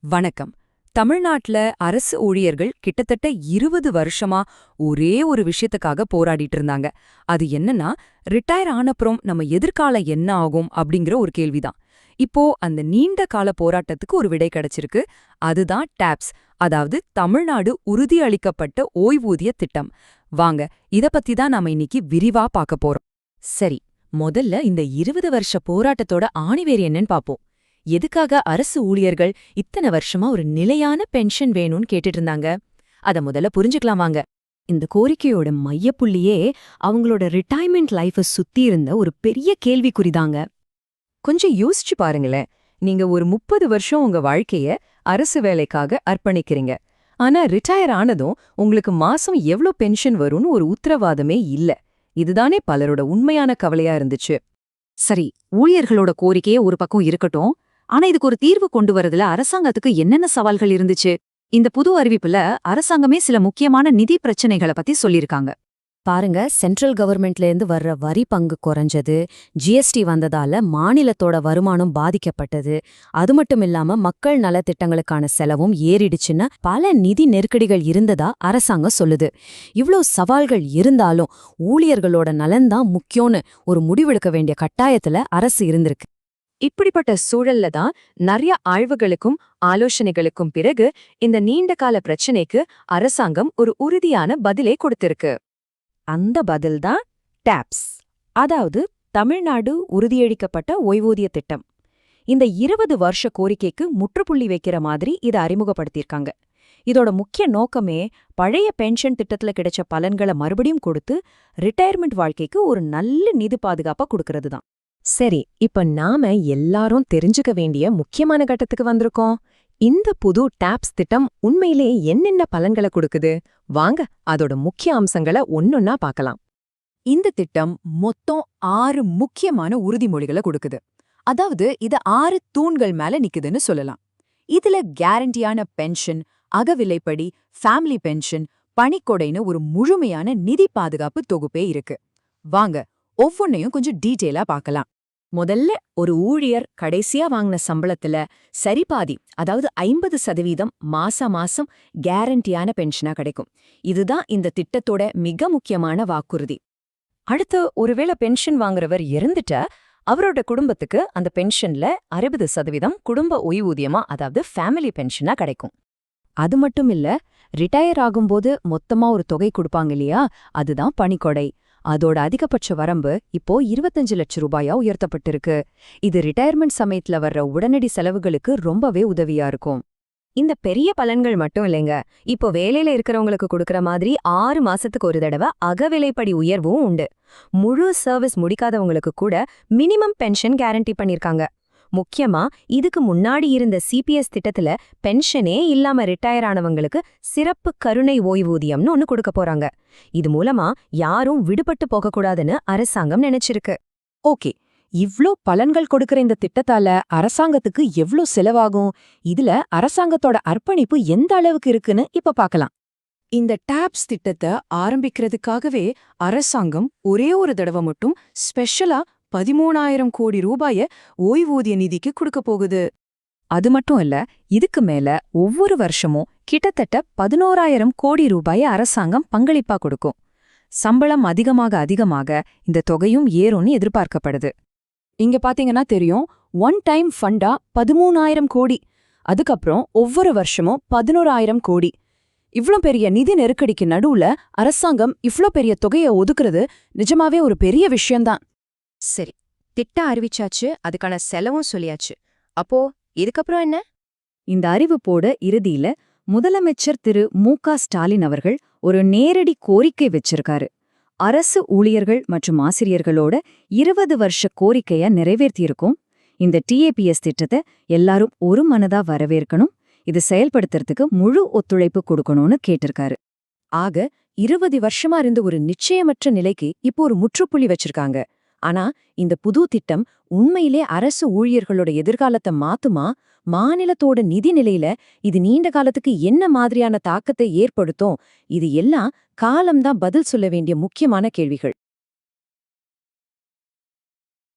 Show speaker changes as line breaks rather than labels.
வணக்கம். தமிழ்நாட்டுல அரசு ஊழியர்கள் கிட்டத்தட்ட 20 வருஷமா ஒரே ஒரு விஷயத்துக்காக போராடிட்டு இருந்தாங்க. அது என்னன்னா, ரிட்டையர் ஆனப்புறம் நம்ம எதிர்காலம் என்ன ஆகும் அப்படிங்கிற ஒரு கேள்விதான். இப்போ அந்த நீண்ட கால போராட்டத்துக்கு ஒரு விடை கிடைச்சிருக்கு. அதுதான் டாப்ஸ், அதாவது தமிழ்நாடு உறுதியளிக்கப்பட்ட ஓய்வூதிய திட்டம். வாங்க, இத பத்தி தான் நாம இன்னைக்கு விரிவா பார்க்க போறோம்.
சரி, முதல்ல இந்த 20 வருஷ போராட்டத்தோட ஆணிவேர் என்னன்னு பாப்போம். எதுக்காக அரசு ஊழியர்கள் இத்தனை வருஷமா ஒரு நிலையான பென்ஷன் வேணும்னு கேட்டுட்டு இருந்தாங்க? அத முதல்ல புரிஞ்சுக்கலாம் வாங்க. இந்த கோரிக்கையோட மையப்புள்ளியே அவங்களோட ரிட்டையர்மெண்ட் லைஃப சுத்தி இருந்த ஒரு பெரிய கேள்விக்குறிதாங்க.
கொஞ்சம் யோசிச்சு பாருங்களேன். நீங்க ஒரு 30 வருஷம் உங்க வாழ்க்கைய அரசு வேலைக்காக அர்ப்பணிக்கிறீங்க. ஆனா ரிட்டையர் ஆனதும் உங்களுக்கு மாசம் எவ்ளோ பென்ஷன் வரும்னு ஒரு உத்தரவாதமே இல்ல. இதுதானே பலரோட உண்மையான கவலையா இருந்துச்சு.
சரி, ஊழியர்களோட கோரிக்கையே ஒரு பக்கம் இருக்கட்டும். ஆனா இதுக்கு ஒரு தீர்வு கொண்டு வரதுல அரசாங்கத்துக்கு என்னென்ன சவால்கள் இருந்துச்சு? இந்த புது அறிவிப்புல அரசாங்கமே சில முக்கியமான நிதி பிரச்சனைகளை பத்தி சொல்லியிருக்காங்க. பாருங்க, சென்ட்ரல் கவர்மெண்ட்ல இருந்து வர்ற வரி பங்கு குறைஞ்சது, ஜிஎஸ்டி வந்ததால மாநிலத்தோட வருமானம் பாதிக்கப்பட்டது, அது மட்டும் இல்லாம மக்கள் நலத்திட்டங்களுக்கான செலவும் ஏறிடுச்சுன்னு பல நிதி நெருக்கடிகள் இருந்ததா அரசாங்கம் சொல்லுது. இவ்ளோ சவால்கள் இருந்தாலும் ஊழியர்களோட நலன்தான் முக்கியம்னு ஒரு முடிவெடுக்க வேண்டிய கட்டாயத்துல அரசு இருந்திருக்கு. இப்படிப்பட்ட சூழல்ல தான் நிறைய ஆய்வுகளுக்கும் ஆலோசனைகளுக்கும் பிறகு இந்த நீண்டகால பிரச்சனைக்கு அரசாங்கம் ஒரு உறுதியான பதிலே கொடுத்திருக்கு. அந்த பதில்தான் டாப்ஸ், அதாவது தமிழ்நாடு உறுதியளிக்கப்பட்ட ஓய்வூதிய திட்டம். இந்த 20 வருஷ கோரிக்கைக்கு முற்றுப்புள்ளி வைக்கிற மாதிரி இதை அறிமுகப்படுத்தியிருக்காங்க. இதோட முக்கிய நோக்கமே பழைய பென்ஷன் திட்டத்துல கிடைச்ச பலன்களை மறுபடியும் கொடுத்து ரிட்டையர்மெண்ட் வாழ்க்கைக்கு ஒரு நல்ல நிதி பாதுகாப்பா கொடுக்கறது தான்.
சரி, இப்ப நாம எல்லாரும் தெரிஞ்சுக்க வேண்டிய முக்கியமான கட்டத்துக்கு வந்திருக்கோம். இந்த புது டாப்ஸ் திட்டம் உண்மையிலே என்னென்ன பலன்களை கொடுக்குது? வாங்க, அதோட முக்கிய அம்சங்களை ஒன்னொன்னா பார்க்கலாம். இந்த திட்டம் மொத்தம் 6 முக்கியமான உறுதிமொழிகளை கொடுக்குது. அதாவது இது 6 தூண்கள் மேல நிக்குதுன்னு சொல்லலாம். இதுல கேரண்டியான பென்ஷன், அகவிலைப்படி, ஃபேமிலி பென்ஷன், பணிக்கொடைன்னு ஒரு முழுமையான நிதி பாதுகாப்பு தொகுப்பே இருக்கு. வாங்க, ஒவ்வொன்னையும் கொஞ்சம் டீட்டெயிலா பார்க்கலாம். முதல்ல, ஒரு ஊழியர் கடைசியா வாங்கின சம்பளத்துல சரிபாதி, அதாவது 50% மாசம் கேரண்டியான பென்ஷனா கிடைக்கும். இதுதான் இந்த திட்டத்தோட மிக முக்கியமான வாக்குறுதி. அடுத்து, ஒருவேளை பென்ஷன் வாங்குறவர் இறந்துட்டா அவரோட குடும்பத்துக்கு அந்த பென்ஷன்ல 60% குடும்ப ஓய்வூதியமா, அதாவது ஃபேமிலி பென்ஷனா கிடைக்கும். அது மட்டும் இல்ல, ரிட்டையர் ஆகும்போது மொத்தமா ஒரு தொகை கொடுப்பாங்க இல்லையா, அதுதான் பணிக்கொடை. அதோட அதிகபட்ச வரம்பு இப்போ 25 லட்சம் ரூபாயா உயர்த்தப்பட்டிருக்கு. இது ரிட்டையர்மெண்ட் சமயத்துல வர்ற உடனடி செலவுகளுக்கு ரொம்பவே உதவியா இருக்கும். இந்த பெரிய பலன்கள் மட்டும் இல்லைங்க, இப்போ வேலையில இருக்கிறவங்களுக்கு கொடுக்கற மாதிரி 6 மாசத்துக்கு ஒரு தடவை அகவிலைப்படி உயர்வும் உண்டு. முழு சர்வீஸ் முடிக்காதவங்களுக்கு கூட மினிமம் பென்ஷன் கேரண்டி பண்ணிருக்காங்க. முக்கியமா இதுக்கு முன்னாடி இருந்த சிபிஎஸ் திட்டத்துல பென்ஷனே இல்லாம ரிட்டையர் ஆனவங்களுக்கு சிறப்பு கருணை ஓய்வூதியம்னு ஒன்னு கொடுக்க போறாங்க. இது மூலமா யாரும் விடுபட்டு போகக்கூடாதுன்னு அரசாங்கம் நினைச்சிருக்கு. ஓகே, இவ்ளோ பலன்கள் கொடுக்கற இந்த திட்டத்தால அரசாங்கத்துக்கு எவ்ளோ செலவாகும்? இதுல அரசாங்கத்தோட அர்ப்பணிப்பு எந்த அளவுக்கு இருக்குன்னு இப்ப பார்க்கலாம். இந்த டாப்ஸ் திட்டத்தை ஆரம்பிக்கிறதுக்காகவே அரசாங்கம் ஒரே ஒரு தடவை மட்டும் ஸ்பெஷலா 13,000 கோடி ரூபாய ஓய்வூதிய நிதிக்கு கொடுக்க போகுது. அது மட்டும் இல்ல, இதுக்கு மேல ஒவ்வொரு வருஷமும் கிட்டத்தட்ட 11,000 கோடி ரூபாய அரசாங்கம் பங்களிப்பா கொடுக்கும். சம்பளம் அதிகமாக இந்த தொகையும் ஏறும்னு எதிர்பார்க்கப்படுது. இங்க பாத்தீங்கன்னா தெரியும், ஒன் டைம் ஃபண்டா 13,000 கோடி, அதுக்கப்புறம் ஒவ்வொரு வருஷமும் 11,000 கோடி. இவ்ளோ பெரிய நிதி நெருக்கடிக்கு நடுவுல அரசாங்கம் இவ்ளோ பெரிய தொகையை ஒதுக்குறது நிஜமாவே ஒரு பெரிய விஷயம்தான். சரி, திட்டம் அறிவிச்சாச்சு, அதுக்கான செலவும் சொல்லியாச்சு. அப்போ இதுக்கப்புறம் என்ன? இந்த அறிவிப்போட இறுதியில முதலமைச்சர் திரு மு.க. ஸ்டாலின் அவர்கள் ஒரு நேரடி கோரிக்கை வச்சிருக்காரு. அரசு ஊழியர்கள் மற்றும் ஆசிரியர்களோட 20 வருஷ கோரிக்கைய நிறைவேற்றியிருக்கோம். இந்த டிஏபிஎஸ் திட்டத்தை எல்லாரும் ஒரு மனதா வரவேற்கணும், இது செயல்படுத்துறதுக்கு முழு ஒத்துழைப்பு கொடுக்கணும்னு கேட்டிருக்காரு. ஆக 20 வருஷமா இருந்த ஒரு நிச்சயமற்ற நிலைக்கு இப்போ ஒரு முற்றுப்புள்ளி வச்சிருக்காங்க. ஆனா இந்த புது திட்டம் உண்மையிலே அரசு ஊழியர்களோட எதிர்காலத்தை மாத்துமா? மாநிலத்தோட நிதி நிலையில இது நீண்ட காலத்துக்கு என்ன மாதிரியான தாக்கத்தை ஏற்படுத்தும்? இது எல்லாம் காலம்தான் பதில் சொல்ல வேண்டிய முக்கியமான கேள்விகள்.